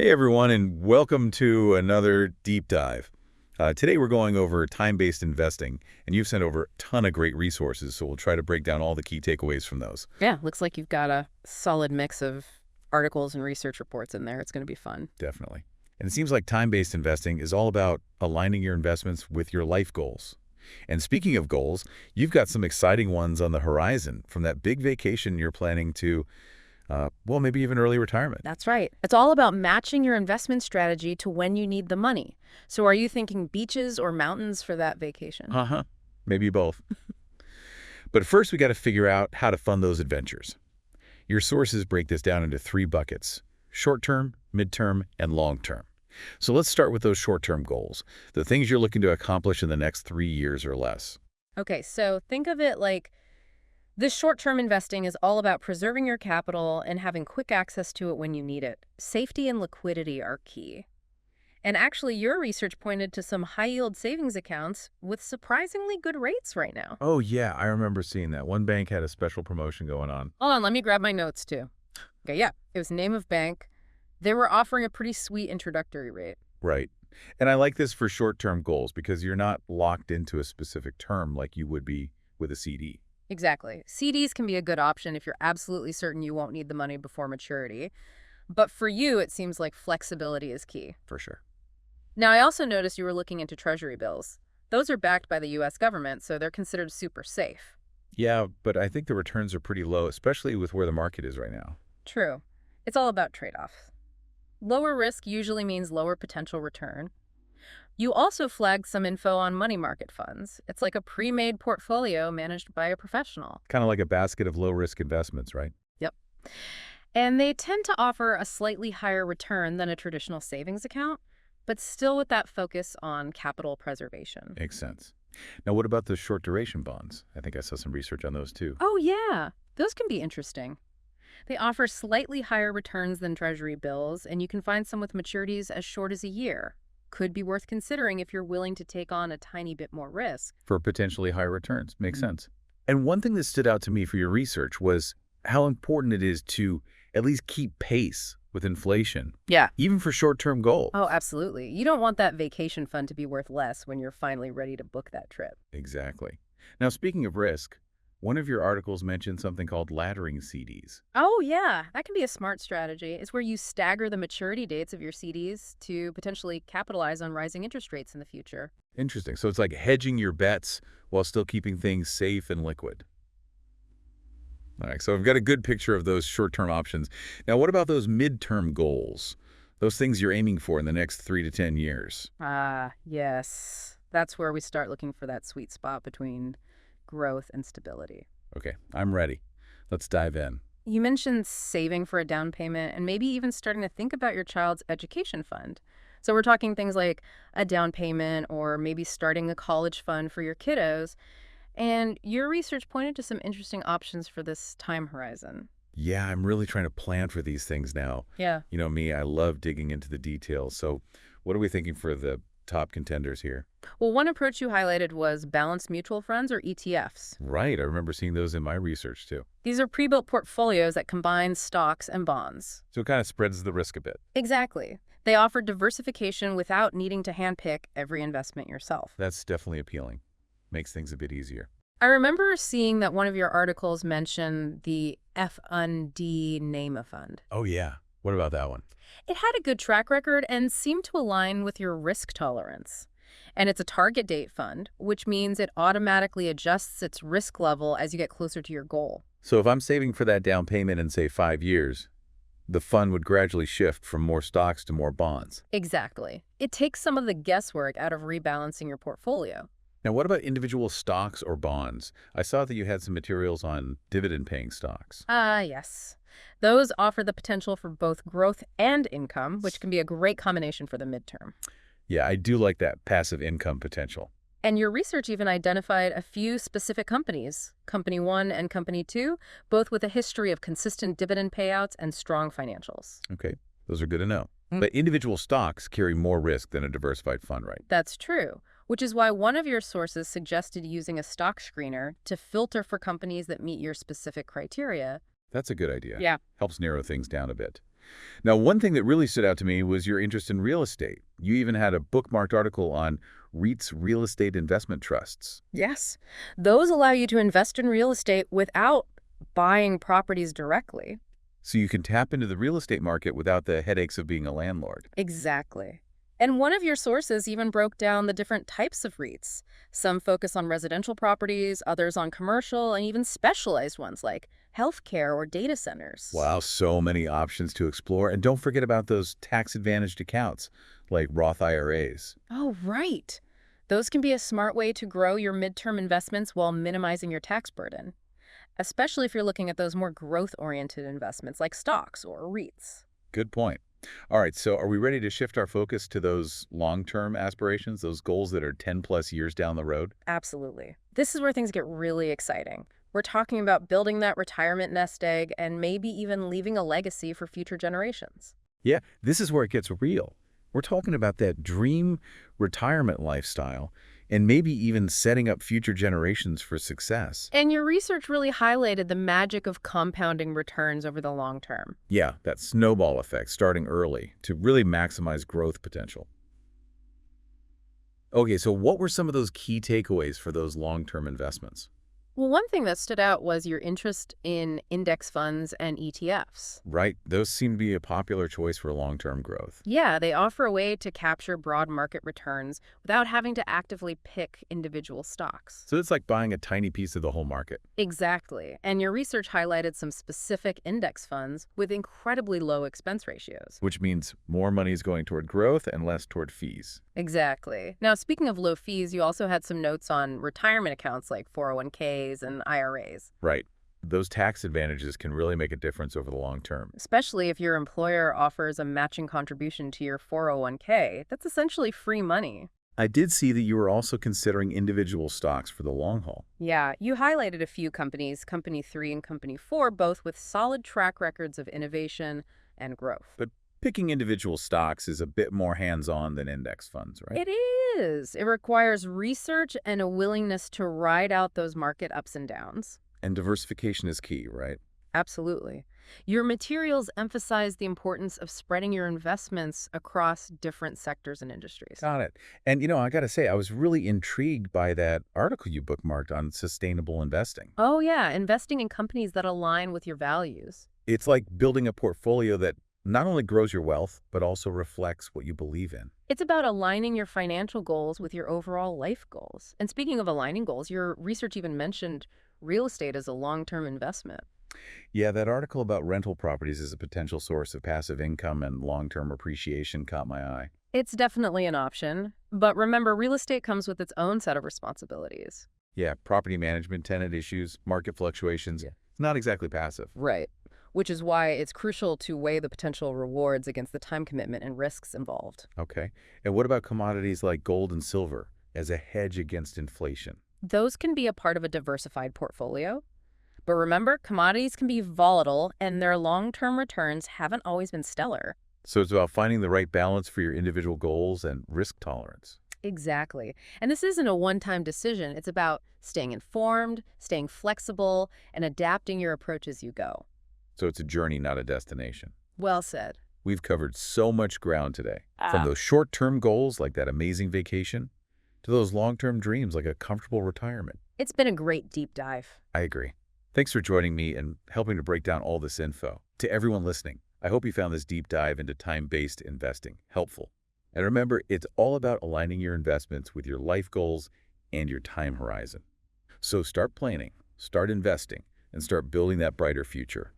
Hey everyone, and welcome to another deep dive. Today we're going over time-based investing, and you've sent over a ton of great resources, so we'll try to break down all the key takeaways from those. Yeah, looks like you've got a solid mix of articles and research reports in there. It's going to be fun. Definitely. And it seems like time-based investing is all about aligning your investments with your life goals. And speaking of goals, you've got some exciting ones on the horizon, from that big vacation you're planning to, well, maybe even early retirement. That's right. It's all about matching your investment strategy to when you need the money. So are you thinking beaches or mountains for that vacation? Uh-huh. Maybe both. But first, we got to figure out how to fund those adventures. Your sources break this down into three buckets: short-term, mid-term, and long-term. So let's start with those short-term goals, the things you're looking to accomplish in the next 3 years or less. Okay, so think of it like this short-term investing is all about preserving your capital and having quick access to it when you need it. Safety and liquidity are key. And actually, your research pointed to some high-yield savings accounts with surprisingly good rates right now. Oh, yeah, I remember seeing that. One bank had a special promotion going on. Hold on, let me grab my notes too. Okay, yeah, it was name of bank. They were offering a pretty sweet introductory rate. Right. And I like this for short-term goals because you're not locked into a specific term like you would be with a CD. Exactly. CDs can be a good option if you're absolutely certain you won't need the money before maturity. But for you, it seems like flexibility is key. For sure. Now, I also noticed you were looking into treasury bills. Those are backed by the U.S. government, so they're considered super safe. Yeah, but I think the returns are pretty low, especially with where the market is right now. True. It's all about trade-offs. Lower risk usually means lower potential return. You also flagged some info on money market funds. It's like a pre-made portfolio managed by a professional. Kind of like a basket of low-risk investments, right? Yep. And they tend to offer a slightly higher return than a traditional savings account, but still with that focus on capital preservation. Makes sense. Now, what about the short duration bonds? I think I saw some research on those too. Oh, yeah. Those can be interesting. They offer slightly higher returns than treasury bills, and you can find some with maturities as short as a year. Could be worth considering if you're willing to take on a tiny bit more risk. For potentially higher returns. Makes sense. And one thing that stood out to me for your research was how important it is to at least keep pace with inflation, Yeah. even for short-term goals. Oh, absolutely. You don't want that vacation fund to be worth less when you're finally ready to book that trip. Exactly. Now, speaking of risk, one of your articles mentioned something called laddering CDs. Oh, yeah. That can be a smart strategy. It's where you stagger the maturity dates of your CDs to potentially capitalize on rising interest rates in the future. Interesting. So it's like hedging your bets while still keeping things safe and liquid. All right, so I've got a good picture of those short-term options. Now, what about those midterm goals? Those things you're aiming for in the next 3 to 10 years? Ah, yes. That's where we start looking for that sweet spot between growth and stability. Okay, I'm ready. Let's dive in. You mentioned saving for a down payment and maybe even starting to think about your child's education fund. So we're talking things like a down payment or maybe starting a college fund for your kiddos. And your research pointed to some interesting options for this time horizon. Yeah, I'm really trying to plan for these things now. Yeah. You know me, I love digging into the details. So what are we thinking for the top contenders here? Well, one approach you highlighted was balanced mutual funds or ETFs. Right, I remember seeing those in my research too. These are pre-built portfolios that combine stocks and bonds. So it kind of spreads the risk a bit. Exactly. They offer diversification without needing to handpick every investment yourself. That's definitely appealing. Makes things a bit easier. I remember seeing that one of your articles mentioned the F&D name a fund. Oh yeah, what about that one? It had a good track record and seemed to align with your risk tolerance. And it's a target date fund, which means it automatically adjusts its risk level as you get closer to your goal. So if I'm saving for that down payment in, say, 5 years, the fund would gradually shift from more stocks to more bonds. Exactly. It takes some of the guesswork out of rebalancing your portfolio. Now, what about individual stocks or bonds? I saw that you had some materials on dividend-paying stocks. Yes. Those offer the potential for both growth and income, which can be a great combination for the midterm. Yeah, I do like that passive income potential. And your research even identified a few specific companies, Company 1 and Company 2, both with a history of consistent dividend payouts and strong financials. Okay, those are good to know. But individual stocks carry more risk than a diversified fund, right? That's true, which is why one of your sources suggested using a stock screener to filter for companies that meet your specific criteria. That's a good idea. Yeah. Helps narrow things down a bit. Now, one thing that really stood out to me was your interest in real estate. You even had a bookmarked article on REITs, real estate investment trusts. Yes. Those allow you to invest in real estate without buying properties directly. So you can tap into the real estate market without the headaches of being a landlord. Exactly. And one of your sources even broke down the different types of REITs. Some focus on residential properties, others on commercial, and even specialized ones like healthcare or data centers. Wow, so many options to explore. And don't forget about those tax-advantaged accounts like Roth IRAs. Oh, right. Those can be a smart way to grow your midterm investments while minimizing your tax burden, especially if you're looking at those more growth-oriented investments like stocks or REITs. Good point. All right, so are we ready to shift our focus to those long-term aspirations, those goals that are 10 plus years down the road? Absolutely. This is where things get really exciting. We're talking about building that retirement nest egg and maybe even leaving a legacy for future generations. Yeah, this is where it gets real. We're talking about that dream retirement lifestyle and maybe even setting up future generations for success. And your research really highlighted the magic of compounding returns over the long term. Yeah, that snowball effect starting early to really maximize growth potential. Okay, so what were some of those key takeaways for those long-term investments? Well, one thing that stood out was your interest in index funds and ETFs. Right, those seem to be a popular choice for long-term growth. Yeah, they offer a way to capture broad market returns without having to actively pick individual stocks. So it's like buying a tiny piece of the whole market, Exactly. And your research highlighted some specific index funds with incredibly low expense ratios. which means more money is going toward growth and less toward fees. Exactly. Now, speaking of low fees, you also had some notes on retirement accounts like 401ks and IRAs, Right. Those tax advantages can really make a difference over the long term. especially if your employer offers a matching contribution to your 401k. That's essentially free money. I did see that you were also considering individual stocks for the long haul. Yeah, you highlighted a few companies, Company 3 and Company 4, both with solid track records of innovation and growth. But picking individual stocks is a bit more hands-on than index funds, right? It is. It requires research and a willingness to ride out those market ups and downs. And diversification is key, right? Absolutely. Your materials emphasize the importance of spreading your investments across different sectors and industries. Got it. And I got to say, I was really intrigued by that article you bookmarked on sustainable investing. Oh, yeah, investing in companies that align with your values. It's like building a portfolio that not only grows your wealth, but also reflects what you believe in. It's about aligning your financial goals with your overall life goals. And speaking of aligning goals, your research even mentioned real estate as a long-term investment. Yeah, that article about rental properties as a potential source of passive income and long-term appreciation caught my eye. It's definitely an option, but remember, real estate comes with its own set of responsibilities. Yeah, property management, tenant issues, market fluctuations. Yeah. It's not exactly passive. Right. Which is why it's crucial to weigh the potential rewards against the time commitment and risks involved. Okay. And what about commodities like gold and silver as a hedge against inflation? Those can be a part of a diversified portfolio. But remember, commodities can be volatile and their long-term returns haven't always been stellar. So it's about finding the right balance for your individual goals and risk tolerance. Exactly. And this isn't a one-time decision. It's about staying informed, staying flexible, and adapting your approach as you go. So it's a journey, not a destination. Well said. We've covered so much ground today, from those short-term goals like that amazing vacation to those long-term dreams like a comfortable retirement. It's been a great deep dive. I agree. Thanks for joining me and helping to break down all this info. To everyone listening, I hope you found this deep dive into time-based investing helpful. And remember, it's all about aligning your investments with your life goals and your time horizon. So start planning, start investing, and start building that brighter future.